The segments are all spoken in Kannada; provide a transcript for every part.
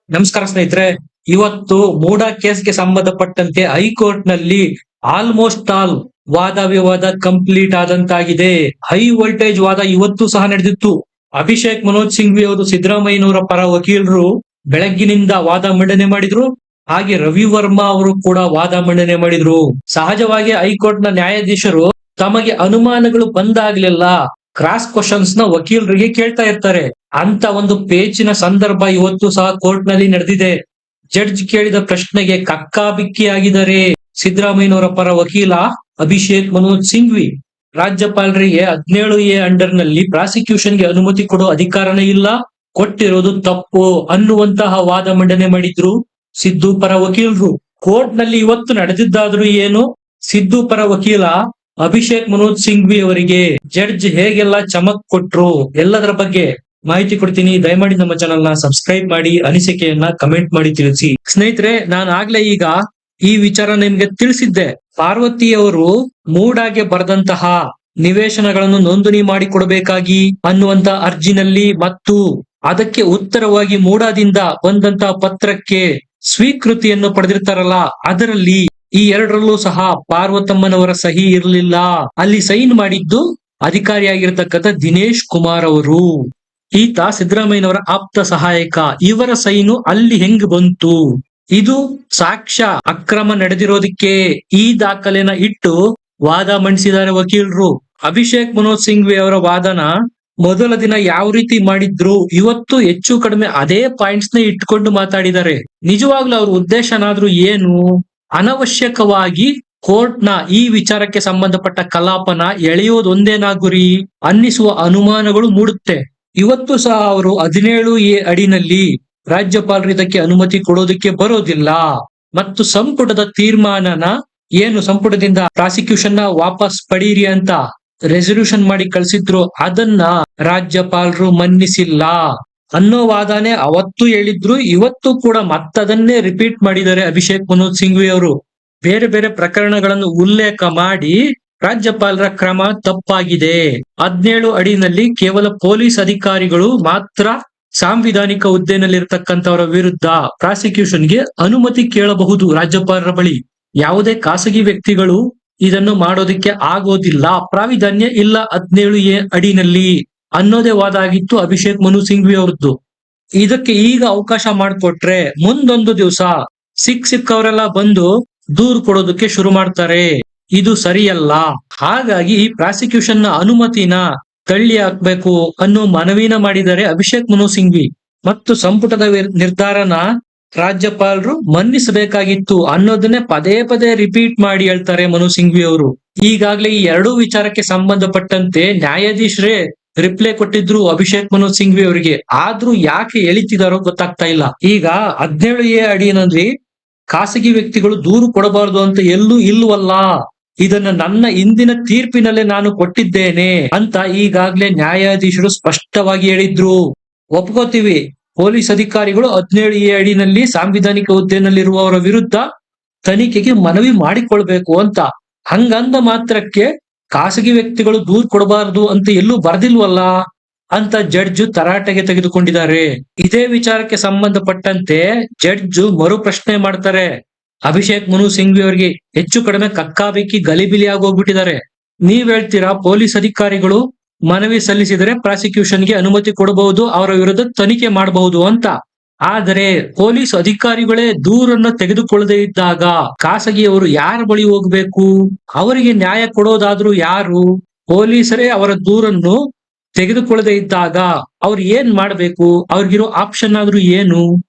ನಮಸ್ಕಾರ ಸ್ನೇಹಿತರೆ. ಇವತ್ತು ಮೂಡಾ ಕೇಸ್ಗೆ ಸಂಬಂಧಪಟ್ಟಂತೆ ಹೈಕೋರ್ಟ್ ನಲ್ಲಿ ಆಲ್ಮೋಸ್ಟ್ ಆಲ್ ವಾದ ವಿವಾದ ಕಂಪ್ಲೀಟ್ ಆದಂತಾಗಿದೆ. ಹೈ ವೋಲ್ಟೇಜ್ ವಾದ ಇವತ್ತು ಸಹ ನಡೆದಿತ್ತು. ಅಭಿಷೇಕ್ ಮನೋಜ್ ಸಿಂಘ್ವಿ ಅವರು ಸಿದ್ದರಾಮಯ್ಯನವರ ಪರ ವಕೀಲರು ಬೆಳಗ್ಗಿನಿಂದ ವಾದ ಮಂಡನೆ ಮಾಡಿದ್ರು. ಹಾಗೆ ರವಿ ವರ್ಮಾ ಅವರು ಕೂಡ ವಾದ ಮಂಡನೆ ಮಾಡಿದ್ರು. ಸಹಜವಾಗಿ ಹೈಕೋರ್ಟ್ ನ ನ್ಯಾಯಾಧೀಶರು ತಮಗೆ ಅನುಮಾನಗಳು ಬಂದಾಗ್ಲೆಲ್ಲ ಕ್ರಾಸ್ ಕ್ವಶನ್ಸ್ ನ ವಕೀಲರಿಗೆ ಕೇಳ್ತಾ ಇರ್ತಾರೆ. ಅಂತ ಒಂದು ಪೇಚಿನ ಸಂದರ್ಭ ಇವತ್ತು ಸಹ ಕೋರ್ಟ್ ನಲ್ಲಿ ನಡೆದಿದೆ. ಜಡ್ಜ್ ಕೇಳಿದ ಪ್ರಶ್ನೆಗೆ ಕಕ್ಕಾಬಿಕ್ಕಿಯಾಗಿದ್ದಾರೆ ಸಿದ್ದರಾಮಯ್ಯನವರ ಪರ ವಕೀಲ ಅಭಿಷೇಕ್ ಮನೋಜ್ ಸಿಂಘ್ವಿ. ರಾಜ್ಯಪಾಲರಿಗೆ 17A ಅಂಡರ್ ನಲ್ಲಿ ಪ್ರಾಸಿಕ್ಯೂಷನ್ಗೆ ಅನುಮತಿ ಕೊಡೋ ಅಧಿಕಾರನೇ ಇಲ್ಲ, ಕೊಟ್ಟಿರೋದು ತಪ್ಪು ಅನ್ನುವಂತಹ ವಾದ ಮಂಡನೆ ಮಾಡಿದ್ರು ಸಿದ್ದು ಪರ ವಕೀಲರು. ಕೋರ್ಟ್ ನಲ್ಲಿ ಇವತ್ತು ನಡೆದಿದ್ದಾದ್ರೂ ಏನು, ಸಿದ್ದು ಪರ ವಕೀಲ ಅಭಿಷೇಕ್ ಮನೋಜ್ ಸಿಂಘ್ವಿ ಅವರಿಗೆ ಜಡ್ಜ್ ಹೇಗೆಲ್ಲ ಚಮಕ್ ಕೊಟ್ರು ಎಲ್ಲದರ ಬಗ್ಗೆ ಮಾಹಿತಿ ಕೊಡ್ತೀನಿ. ದಯಮಾಡಿ ನಮ್ಮ ಚಾನಲ್ ನ ಸಬ್ಸ್ಕ್ರೈಬ್ ಮಾಡಿ, ಅನಿಸಿಕೆಯನ್ನ ಕಮೆಂಟ್ ಮಾಡಿ ತಿಳಿಸಿ. ಸ್ನೇಹಿತರೆ, ನಾನು ಆಗ್ಲೇ ಈಗ ಈ ವಿಚಾರ ನಿಮ್ಗೆ ತಿಳಿಸಿದ್ದೆ. ಪಾರ್ವತಿ ಅವರು ಮೂಡಾಗೆ ಬರೆದಂತಹ ನಿವೇಶನಗಳನ್ನು ನೋಂದಣಿ ಮಾಡಿಕೊಡಬೇಕಾಗಿ ಅನ್ನುವಂತ ಅರ್ಜಿನಲ್ಲಿ ಮತ್ತು ಅದಕ್ಕೆ ಉತ್ತರವಾಗಿ ಮೂಡಾದಿಂದ ಬಂದಂತಹ ಪತ್ರಕ್ಕೆ ಸ್ವೀಕೃತಿಯನ್ನು ಪಡೆದಿರ್ತಾರಲ್ಲ, ಅದರಲ್ಲಿ ಈ ಎರಡರಲ್ಲೂ ಸಹ ಪಾರ್ವತಮ್ಮನವರ ಸಹಿ ಇರಲಿಲ್ಲ. ಅಲ್ಲಿ ಸೈನ್ ಮಾಡಿದ್ದು ಅಧಿಕಾರಿಯಾಗಿರ್ತಕ್ಕಂಥ ದಿನೇಶ್ ಕುಮಾರ್ ಅವರು. ಈತ ಸಿದ್ದರಾಮಯ್ಯನವರ ಆಪ್ತ ಸಹಾಯಕ. ಇವರ ಸೈನು ಅಲ್ಲಿ ಹೆಂಗ್ ಬಂತು? ಇದು ಸಾಕ್ಷ್ಯ ಅಕ್ರಮ ನಡೆದಿರೋದಕ್ಕೆ ಈ ದಾಖಲೆನ ಇಟ್ಟು ವಾದ ಮಂಡಿಸಿದ್ದಾರೆ ವಕೀಲರು. ಅಭಿಷೇಕ್ ಮನೋಜ್ ಸಿಂಘ್ವಿ ಅವರ ವಾದನ ಮೊದಲ ದಿನ ಯಾವ ರೀತಿ ಮಾಡಿದ್ರು, ಇವತ್ತು ಹೆಚ್ಚು ಕಡಿಮೆ ಅದೇ ಪಾಯಿಂಟ್ಸ್ ನ ಇಟ್ಕೊಂಡು ಮಾತಾಡಿದ್ದಾರೆ. ನಿಜವಾಗ್ಲೂ ಅವ್ರ ಉದ್ದೇಶನಾದ್ರೂ ಏನು? ಅನವಶ್ಯಕವಾಗಿ ಕೋರ್ಟ್ ನ ಈ ವಿಚಾರಕ್ಕೆ ಸಂಬಂಧಪಟ್ಟ ಕಲಾಪನ ಎಳೆಯೋದೊಂದೇನಾ ಗುರಿ ಅನ್ನಿಸುವ ಅನುಮಾನಗಳು ಮೂಡುತ್ತೆ. ಇವತ್ತು ಸಹ ಅವರು 17A ಅಡಿನಲ್ಲಿ ರಾಜ್ಯಪಾಲರು ಇದಕ್ಕೆ ಅನುಮತಿ ಕೊಡೋದಕ್ಕೆ ಬರೋದಿಲ್ಲ ಮತ್ತು ಸಂಪುಟದ ತೀರ್ಮಾನನ ಏನು ಸಂಪುಟದಿಂದ ಪ್ರಾಸಿಕ್ಯೂಷನ್ ನ ವಾಪಸ್ ಪಡೀರಿ ಅಂತ ರೆಸಲ್ಯೂಷನ್ ಮಾಡಿ ಕಳಿಸಿದ್ರು, ಅದನ್ನ ರಾಜ್ಯಪಾಲರು ಮನ್ನಿಸಿಲ್ಲ ಅನ್ನೋ ವಾದನೆ ಅವತ್ತು ಹೇಳಿದ್ರು. ಇವತ್ತು ಕೂಡ ಮತ್ತದನ್ನೇ ರಿಪೀಟ್ ಮಾಡಿದ್ದಾರೆ ಅಭಿಷೇಕ್ ಮನೋಜ್ ಸಿಂಘ್ವಿ ಅವರು. ಬೇರೆ ಬೇರೆ ಪ್ರಕರಣಗಳನ್ನು ಉಲ್ಲೇಖ ಮಾಡಿ ರಾಜ್ಯಪಾಲರ ಕ್ರಮ ತಪ್ಪಾಗಿದೆ, 17 ಅಡಿನಲ್ಲಿ ಕೇವಲ ಪೊಲೀಸ್ ಅಧಿಕಾರಿಗಳು ಮಾತ್ರ ಸಾಂವಿಧಾನಿಕ ಹುದ್ದೆನಲ್ಲಿರ್ತಕ್ಕಂಥವರ ವಿರುದ್ಧ ಪ್ರಾಸಿಕ್ಯೂಷನ್ಗೆ ಅನುಮತಿ ಕೇಳಬಹುದು ರಾಜ್ಯಪಾಲರ ಬಳಿ. ಯಾವುದೇ ಖಾಸಗಿ ವ್ಯಕ್ತಿಗಳು ಇದನ್ನು ಮಾಡೋದಕ್ಕೆ ಆಗೋದಿಲ್ಲ, ಪ್ರಾವಿಧಾನ್ಯ ಇಲ್ಲ 17A ಅಡಿನಲ್ಲಿ ಅನ್ನೋದೇ ವಾದ ಆಗಿತ್ತು ಅಭಿಷೇಕ್ ಮನು ಸಿಂಘ್ವಿ ಅವರದ್ದು. ಇದಕ್ಕೆ ಈಗ ಅವಕಾಶ ಮಾಡಿಕೊಟ್ರೆ ಮುಂದೊಂದು ದಿವಸ ಸಿಕ್ಕವರೆಲ್ಲ ಬಂದು ದೂರು ಕೊಡೋದಕ್ಕೆ ಶುರು ಮಾಡ್ತಾರೆ. ಇದು ಸರಿಯಲ್ಲ. ಹಾಗಾಗಿ ಈ ಪ್ರಾಸಿಕ್ಯೂಷನ್ ನ ಅನುಮತಿನ ತಳ್ಳಿ ಹಾಕ್ಬೇಕು ಅನ್ನೋ ಮನವಿನ ಮಾಡಿದ್ದಾರೆ ಅಭಿಷೇಕ್ ಮನು ಸಿಂಘ್ವಿ. ಮತ್ತು ಸಂಪುಟದ ನಿರ್ಧಾರನ ರಾಜ್ಯಪಾಲರು ಮನ್ನಿಸಬೇಕಾಗಿತ್ತು ಅನ್ನೋದನ್ನೇ ಪದೇ ಪದೇ ರಿಪೀಟ್ ಮಾಡಿ ಹೇಳ್ತಾರೆ ಮನು ಸಿಂಘ್ವಿ ಅವರು. ಈಗಾಗಲೇ ಈ ಎರಡೂ ವಿಚಾರಕ್ಕೆ ಸಂಬಂಧಪಟ್ಟಂತೆ ನ್ಯಾಯಾಧೀಶರೇ ರಿಪ್ಲೈ ಕೊಟ್ಟಿದ್ರು ಅಭಿಷೇಕ್ ಮನು ಸಿಂಘ್ವಿ ಅವರಿಗೆ. ಆದ್ರೂ ಯಾಕೆ ಎಳಿತಿದಾರೋ ಗೊತ್ತಾಗ್ತಾ ಇಲ್ಲ. ಈಗ 17A ಅಡಿನಲ್ಲಿ ಖಾಸಗಿ ವ್ಯಕ್ತಿಗಳು ದೂರು ಕೊಡಬಾರದು ಅಂತ ಎಲ್ಲೂ ಇಲ್ವಲ್ಲ, ಇದನ್ನ ನನ್ನ ಇಂದಿನ ತೀರ್ಪಿನಲ್ಲೇ ನಾನು ಕೊಟ್ಟಿದ್ದೇನೆ ಅಂತ ಈಗಾಗ್ಲೇ ನ್ಯಾಯಾಧೀಶರು ಸ್ಪಷ್ಟವಾಗಿ ಹೇಳಿದ್ರು. ಒಪ್ಕೋತೀವಿ, ಪೊಲೀಸ್ ಅಧಿಕಾರಿಗಳು 17A ಅಡಿನಲ್ಲಿ ಸಾಂವಿಧಾನಿಕ ಹುದ್ದೆನಲ್ಲಿರುವವರ ವಿರುದ್ಧ ತನಿಖೆಗೆ ಮನವಿ ಮಾಡಿಕೊಳ್ಬೇಕು ಅಂತ. ಹಂಗಂದ ಮಾತ್ರಕ್ಕೆ ಖಾಸಗಿ ವ್ಯಕ್ತಿಗಳು ದೂರು ಕೊಡಬಾರದು ಅಂತ ಎಲ್ಲೂ ಬರ್ದಿಲ್ವಲ್ಲ ಅಂತ ಜಡ್ಜ್ ತರಾಟೆಗೆ ತೆಗೆದುಕೊಂಡಿದ್ದಾರೆ. ಇದೇ ವಿಚಾರಕ್ಕೆ ಸಂಬಂಧಪಟ್ಟಂತೆ ಜಡ್ಜ್ ಮರು ಪ್ರಶ್ನೆ ಮಾಡ್ತಾರೆ. ಅಭಿಷೇಕ್ ಮನು ಸಿಂಘ್ವಿ ಅವರಿಗೆ ಹೆಚ್ಚು ಕಡಿಮೆ ಕಕ್ಕಾಬಿಕ್ಕಿ ಗಲಿಬಿಲಿ ಆಗೋಗ್ಬಿಟ್ಟಿದ್ದಾರೆ. ನೀವ್ ಹೇಳ್ತೀರಾ ಪೊಲೀಸ್ ಅಧಿಕಾರಿಗಳು ಮನವಿ ಸಲ್ಲಿಸಿದರೆ ಪ್ರಾಸಿಕ್ಯೂಷನ್ಗೆ ಅನುಮತಿ ಕೊಡಬಹುದು, ಅವರ ವಿರುದ್ಧ ತನಿಖೆ ಮಾಡಬಹುದು ಅಂತ. ಆದರೆ ಪೊಲೀಸ್ ಅಧಿಕಾರಿಗಳೇ ದೂರನ್ನು ತೆಗೆದುಕೊಳ್ಳದೆ ಇದ್ದಾಗ ಖಾಸಗಿಯವರು ಯಾರ ಬಳಿ ಹೋಗ್ಬೇಕು? ಅವರಿಗೆ ನ್ಯಾಯ ಕೊಡೋದಾದ್ರೂ ಯಾರು? ಪೊಲೀಸರೇ ಅವರ ದೂರನ್ನು ತೆಗೆದುಕೊಳ್ಳದೆ ಇದ್ದಾಗ ಅವ್ರು ಏನ್ ಮಾಡ್ಬೇಕು? ಅವ್ರಿಗಿರೋ ಆಪ್ಷನ್ ಆದ್ರೂ ಏನು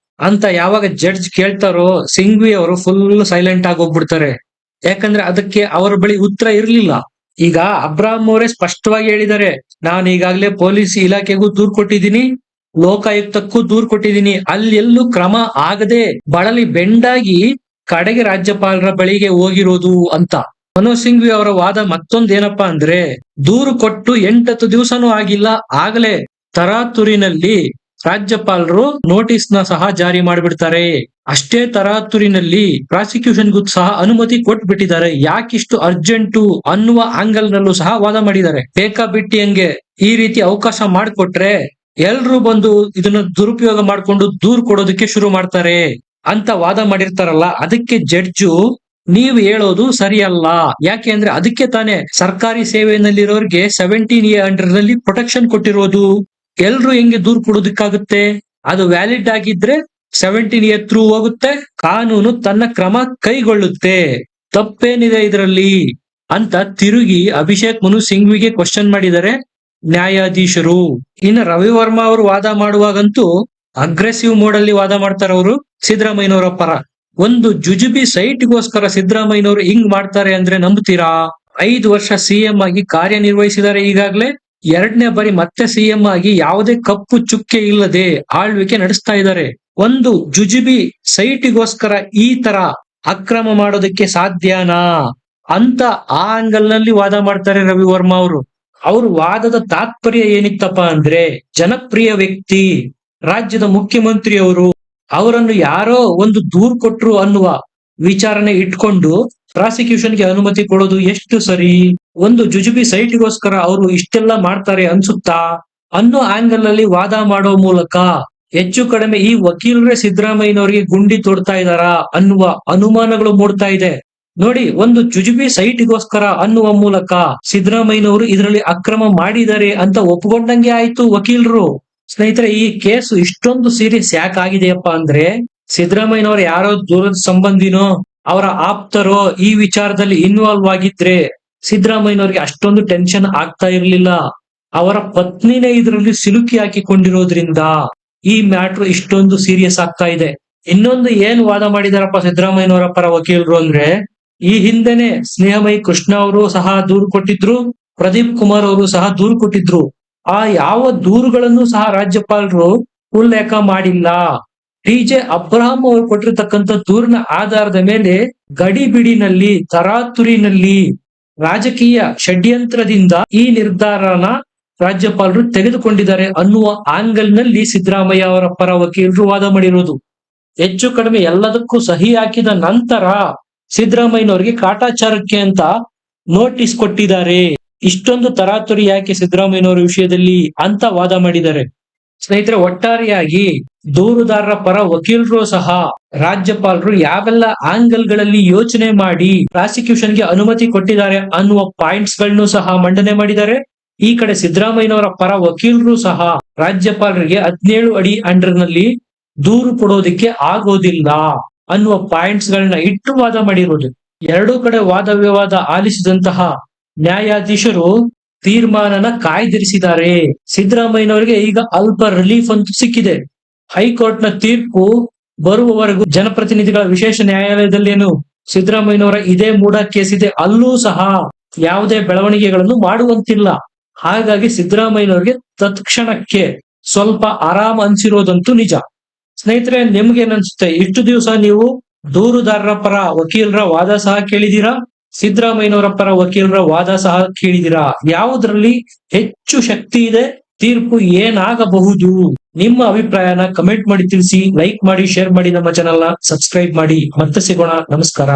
ಅಂತ ಯಾವಾಗ ಜಡ್ಜ್ ಕೇಳ್ತಾರೋ ಸಿಂಘ್ವಿ ಅವರು ಫುಲ್ ಸೈಲೆಂಟ್ ಆಗಿ ಹೋಗ್ಬಿಡ್ತಾರೆ. ಯಾಕಂದ್ರೆ ಅದಕ್ಕೆ ಅವರ ಬಳಿ ಉತ್ತರ ಇರ್ಲಿಲ್ಲ. ಈಗ ಅಬ್ರಾಹಂ ಅವರೇ ಸ್ಪಷ್ಟವಾಗಿ ಹೇಳಿದ್ದಾರೆ, ನಾನು ಈಗಾಗಲೇ ಪೊಲೀಸ್ ಇಲಾಖೆಗೂ ದೂರು ಕೊಟ್ಟಿದ್ದೀನಿ, ಲೋಕಾಯುಕ್ತಕ್ಕೂ ದೂರು ಕೊಟ್ಟಿದ್ದೀನಿ, ಅಲ್ಲಿ ಎಲ್ಲೂ ಕ್ರಮ ಆಗದೆ ಬಳಲಿ ಬೆಂಡಾಗಿ ಕಡೆಗೆ ರಾಜ್ಯಪಾಲರ ಬಳಿಗೆ ಹೋಗಿರೋದು ಅಂತ. ಮನೋಜ್ ಸಿಂಘ್ವಿ ಅವರ ವಾದ ಮತ್ತೊಂದೇನಪ್ಪಾ ಅಂದ್ರೆ, ದೂರು ಕೊಟ್ಟು 8 ದಿವಸನೂ ಆಗಿಲ್ಲ, ಆಗಲೇ ತರಾತುರಿನಲ್ಲಿ ರಾಜ್ಯಪಾಲರು ನೋಟಿಸ್ ನ ಸಹ ಜಾರಿ ಮಾಡಿಬಿಡ್ತಾರೆ. ಅಷ್ಟೇ ತರಾತುರಿನಲ್ಲಿ ಪ್ರಾಸಿಕ್ಯೂಷನ್ಗೂ ಸಹ ಅನುಮತಿ ಕೊಟ್ಬಿಟ್ಟಿದ್ದಾರೆ. ಯಾಕಿಷ್ಟು ಅರ್ಜೆಂಟು ಅನ್ನುವ ಆಂಗಲ್ ನಲ್ಲೂ ಸಹ ವಾದ ಮಾಡಿದ್ದಾರೆ. ಬೇಕಾಬಿಟ್ಟಿ ಹಂಗೆ ಈ ರೀತಿ ಅವಕಾಶ ಮಾಡಿಕೊಟ್ರೆ ಎಲ್ರು ಬಂದು ಇದನ್ನ ದುರುಪಯೋಗ ಮಾಡ್ಕೊಂಡು ದೂರ್ ಕೊಡೋದಕ್ಕೆ ಶುರು ಮಾಡ್ತಾರೆ ಅಂತ ವಾದ ಮಾಡಿರ್ತಾರಲ್ಲ, ಅದಕ್ಕೆ ಜಡ್ಜು ನೀವು ಹೇಳೋದು ಸರಿಯಲ್ಲ. ಯಾಕೆ ಅಂದ್ರೆ ಅದಕ್ಕೆ ತಾನೇ ಸರ್ಕಾರಿ ಸೇವೆಯಲ್ಲಿರೋರ್ಗೆ 17A ಅಂಡರ್ ನಲ್ಲಿ ಪ್ರೊಟೆಕ್ಷನ್ ಕೊಟ್ಟಿರೋದು. ಎಲ್ರು ಹೆಂಗೆ ದೂರ್ ಕೊಡೋದಕ್ಕಾಗುತ್ತೆ? ಅದು ವ್ಯಾಲಿಡ್ ಆಗಿದ್ರೆ 17A ಥ್ರೂ ಹೋಗುತ್ತೆ, ಕಾನೂನು ತನ್ನ ಕ್ರಮ ಕೈಗೊಳ್ಳುತ್ತೆ. ತಪ್ಪೇನಿದೆ ಇದರಲ್ಲಿ ಅಂತ ತಿರುಗಿ ಅಭಿಷೇಕ್ ಮನು ಸಿಂಘ್ವಿಗೆ ಕ್ವಶನ್ ಮಾಡಿದ್ದಾರೆ ನ್ಯಾಯಾಧೀಶರು. ಇನ್ನು ರವಿ ವರ್ಮಾ ಅವರು ವಾದ ಮಾಡುವಾಗಂತೂ ಅಗ್ರೆಸಿವ್ ಮೋಡ್ ಅಲ್ಲಿ ವಾದ ಮಾಡ್ತಾರೆ ಅವರು ಸಿದ್ದರಾಮಯ್ಯನವರ ಪರ. ಒಂದು ಜುಜುಬಿ ಸೈಟ್ಗೋಸ್ಕರ ಸಿದ್ದರಾಮಯ್ಯನವರು ಹಿಂಗ್ ಮಾಡ್ತಾರೆ ಅಂದ್ರೆ ನಂಬ್ತೀರಾ? 5 ವರ್ಷ ಸಿಎಂ ಆಗಿ ಕಾರ್ಯನಿರ್ವಹಿಸಿದ್ದಾರೆ. ಈಗಾಗಲೇ 2ನೇ ಬಾರಿ ಮತ್ತೆ ಸಿಎಂ ಆಗಿ ಯಾವುದೇ ಕಪ್ಪು ಚುಕ್ಕೆ ಇಲ್ಲದೆ ಆಳ್ವಿಕೆ ನಡೆಸ್ತಾ ಇದ್ದಾರೆ. ಒಂದು ಜುಜುಬಿ ಸೈಟ್ಗೋಸ್ಕರ ಈ ತರ ಅಕ್ರಮ ಮಾಡೋದಕ್ಕೆ ಸಾಧ್ಯನಾ ಅಂತ ಆ ಆಂಗಲ್ ನಲ್ಲಿ ವಾದ ಮಾಡ್ತಾರೆ ರವಿ ವರ್ಮಾ ಅವರು. ಅವ್ರ ವಾದದ ತಾತ್ಪರ್ಯ ಏನಿತ್ತಪ್ಪ ಅಂದ್ರೆ, ಜನಪ್ರಿಯ ವ್ಯಕ್ತಿ, ರಾಜ್ಯದ ಮುಖ್ಯಮಂತ್ರಿಯವರು, ಅವರನ್ನು ಯಾರೋ ಒಂದು ದೂರು ಕೊಟ್ರು ಅನ್ನುವ ವಿಚಾರಣೆ ಇಟ್ಕೊಂಡು ಪ್ರಾಸಿಕ್ಯೂಷನ್ಗೆ ಅನುಮತಿ ಕೊಡೋದು ಎಷ್ಟು ಸರಿ? ಒಂದು ಜುಜುಬಿ ಸೈಟ್ಗೋಸ್ಕರ ಅವರು ಇಷ್ಟೆಲ್ಲ ಮಾಡ್ತಾರೆ ಅನ್ಸುತ್ತಾ ಅನ್ನೋ ಆಂಗಲ್ ಅಲ್ಲಿ ವಾದ ಮಾಡೋ ಮೂಲಕ ಹೆಚ್ಚು ಕಡಿಮೆ ಈ ವಕೀಲರೇ ಸಿದ್ದರಾಮಯ್ಯನವರಿಗೆ ಗುಂಡಿ ತೊಡ್ತಾ ಇದಾರಾ ಅನ್ನುವ ಅನುಮಾನಗಳು ಮೂಡ್ತಾ ಇದೆ. ನೋಡಿ, ಒಂದು ಜುಜುಬಿ ಸೈಟ್ಗೋಸ್ಕರ ಅನ್ನುವ ಮೂಲಕ ಸಿದ್ದರಾಮಯ್ಯನವರು ಇದರಲ್ಲಿ ಅಕ್ರಮ ಮಾಡಿದ್ದಾರೆ ಅಂತ ಒಪ್ಕೊಂಡಂಗೆ ಆಯ್ತು ವಕೀಲರು. ಸ್ನೇಹಿತರೆ, ಈ ಕೇಸು ಇಷ್ಟೊಂದು ಸೀರಿಯಸ್ ಯಾಕೆ ಆಗಿದೆಯಪ್ಪ ಅಂದ್ರೆ, ಸಿದ್ದರಾಮಯ್ಯನವರು ಯಾರೋ ದೂರದ ಸಂಬಂಧಿನೋ ಅವರ ಆಪ್ತರೋ ಈ ವಿಚಾರದಲ್ಲಿ ಇನ್ವಾಲ್ವ್ ಆಗಿದ್ರೆ ಸಿದ್ದರಾಮಯ್ಯನವರಿಗೆ ಅಷ್ಟೊಂದು ಟೆನ್ಷನ್ ಆಗ್ತಾ ಇರ್ಲಿಲ್ಲ. ಅವರ ಪತ್ನಿನೇ ಇದರಲ್ಲಿ ಸಿಲುಕಿ ಹಾಕಿಕೊಂಡಿರೋದ್ರಿಂದ ಈ ಮ್ಯಾಟ್ರು ಇಷ್ಟೊಂದು ಸೀರಿಯಸ್ ಆಗ್ತಾ ಇದೆ. ಇನ್ನೊಂದು ಏನ್ ವಾದ ಮಾಡಿದಾರಪ್ಪ ಸಿದ್ದರಾಮಯ್ಯನವರ ಪರ ವಕೀಲರು ಅಂದ್ರೆ, ಈ ಹಿಂದೆನೆ ಸ್ನೇಹಮಯಿ ಕೃಷ್ಣ ಅವರು ಸಹ ದೂರು ಕೊಟ್ಟಿದ್ರು, ಪ್ರದೀಪ್ ಕುಮಾರ್ ಅವರು ಸಹ ದೂರು ಕೊಟ್ಟಿದ್ರು. ಆ ಯಾವ ದೂರುಗಳನ್ನು ಸಹ ರಾಜ್ಯಪಾಲರು ಉಲ್ಲೇಖ ಮಾಡಿಲ್ಲ. ಟಿ.ಜೆ. ಅಬ್ರಹಾಂ ಅವರು ಕೊಟ್ಟಿರ್ತಕ್ಕಂಥ ದೂರಿನ ಆಧಾರದ ಮೇಲೆ ಗಡಿಬಿಡಿನಲ್ಲಿ, ತರಾತುರಿನಲ್ಲಿ, ರಾಜಕೀಯ ಷಡ್ಯಂತ್ರದಿಂದ ಈ ನಿರ್ಧಾರನ ರಾಜ್ಯಪಾಲರು ತೆಗೆದುಕೊಂಡಿದ್ದಾರೆ ಅನ್ನುವ ಆಂಗಲ್ ನಲ್ಲಿ ಸಿದ್ದರಾಮಯ್ಯ ಅವರ ಪರ ವಕೀಲರು ವಾದ ಮಾಡಿರೋದು. ಹೆಚ್ಚು ಕಡಿಮೆ ಎಲ್ಲದಕ್ಕೂ ಸಹಿ ಹಾಕಿದ ನಂತರ ಸಿದ್ದರಾಮಯ್ಯನವರಿಗೆ ಕಾಟಾಚಾರಕ್ಕೆ ಅಂತ ನೋಟಿಸ್ ಕೊಟ್ಟಿದ್ದಾರೆ. ಇಷ್ಟೊಂದು ತರಾತುರಿ ಯಾಕೆ ಸಿದ್ದರಾಮಯ್ಯನವರ ವಿಷಯದಲ್ಲಿ ಅಂತ ವಾದ ಮಾಡಿದ್ದಾರೆ. ಸ್ನೇಹಿತರೆ, ಒಟ್ಟಾರೆಯಾಗಿ ದೂರುದಾರರ ಪರ ವಕೀಲರು ಸಹ ರಾಜ್ಯಪಾಲರು ಯಾವೆಲ್ಲ ಆಂಗಲ್ ಗಳಲ್ಲಿ ಯೋಚನೆ ಮಾಡಿ ಪ್ರಾಸಿಕ್ಯೂಷನ್ಗೆ ಅನುಮತಿ ಕೊಟ್ಟಿದ್ದಾರೆ ಅನ್ನುವ ಪಾಯಿಂಟ್ಸ್ ಗಳನ್ನು ಸಹ ಮಂಡನೆ ಮಾಡಿದ್ದಾರೆ. ಈ ಕಡೆ ಸಿದ್ದರಾಮಯ್ಯನವರ ಪರ ವಕೀಲರು ಸಹ ರಾಜ್ಯಪಾಲರಿಗೆ 17 ಅಡಿ ಅಂಡರ್ ನಲ್ಲಿ ದೂರು ಕೊಡೋದಿಕ್ಕೆ ಆಗೋದಿಲ್ಲ ಅನ್ನುವ ಪಾಯಿಂಟ್ಸ್ ಗಳನ್ನ ಇಟ್ಟು ವಾದ ಮಾಡಿರೋದು. ಎರಡೂ ಕಡೆ ವಾದ ವಿವಾದ ಆಲಿಸಿದಂತಹ ನ್ಯಾಯಾಧೀಶರು ತೀರ್ಮಾನನ ಕಾಯ್ದಿರಿಸಿದ್ದಾರೆ. ಸಿದ್ದರಾಮಯ್ಯನವರಿಗೆ ಈಗ ಅಲ್ಪ ರಿಲೀಫ್ ಅಂತೂ ಸಿಕ್ಕಿದೆ. ಹೈಕೋರ್ಟ್ ನ ತೀರ್ಪು ಬರುವವರೆಗೂ ಜನಪ್ರತಿನಿಧಿಗಳ ವಿಶೇಷ ನ್ಯಾಯಾಲಯದಲ್ಲೇನು ಸಿದ್ದರಾಮಯ್ಯನವರ ಇದೇ ಮೂಡ ಕೇಸ್ ಇದೆ, ಅಲ್ಲೂ ಸಹ ಯಾವುದೇ ಬೆಳವಣಿಗೆಗಳನ್ನು ಮಾಡುವಂತಿಲ್ಲ. ಹಾಗಾಗಿ ಸಿದ್ದರಾಮಯ್ಯನವರಿಗೆ ತತ್ಕ್ಷಣಕ್ಕೆ ಸ್ವಲ್ಪ ಆರಾಮ್ ಅನ್ಸಿರೋದಂತೂ ನಿಜ. ಸ್ನೇಹಿತರೆ, ನಿಮ್ಗೇನನ್ಸುತ್ತೆ? ಇಷ್ಟು ದಿವಸ ನೀವು ದೂರುದಾರರ ಪರ ವಕೀಲರ ವಾದ ಸಹ ಕೇಳಿದೀರಾ, ಸಿದ್ದರಾಮಯ್ಯನವರ ಪರ ವಕೀಲರ ವಾದ ಸಹ ಕೇಳಿದೀರಾ. ಯಾವುದರಲ್ಲಿ ಹೆಚ್ಚು ಶಕ್ತಿ ಇದೆ? ತೀರ್ಪು ಏನಾಗಬಹುದು? ನಿಮ್ಮ ಅಭಿಪ್ರಾಯನ ಕಮೆಂಟ್ ಮಾಡಿ ತಿಳಿಸಿ. ಲೈಕ್ ಮಾಡಿ, ಶೇರ್ ಮಾಡಿ, ನಮ್ಮ ಚಾನೆಲ್ ನ ಸಬ್ಸ್ಕ್ರೈಬ್ ಮಾಡಿ. ಮತ್ತೆ ಸಿಗೋಣ. ನಮಸ್ಕಾರ.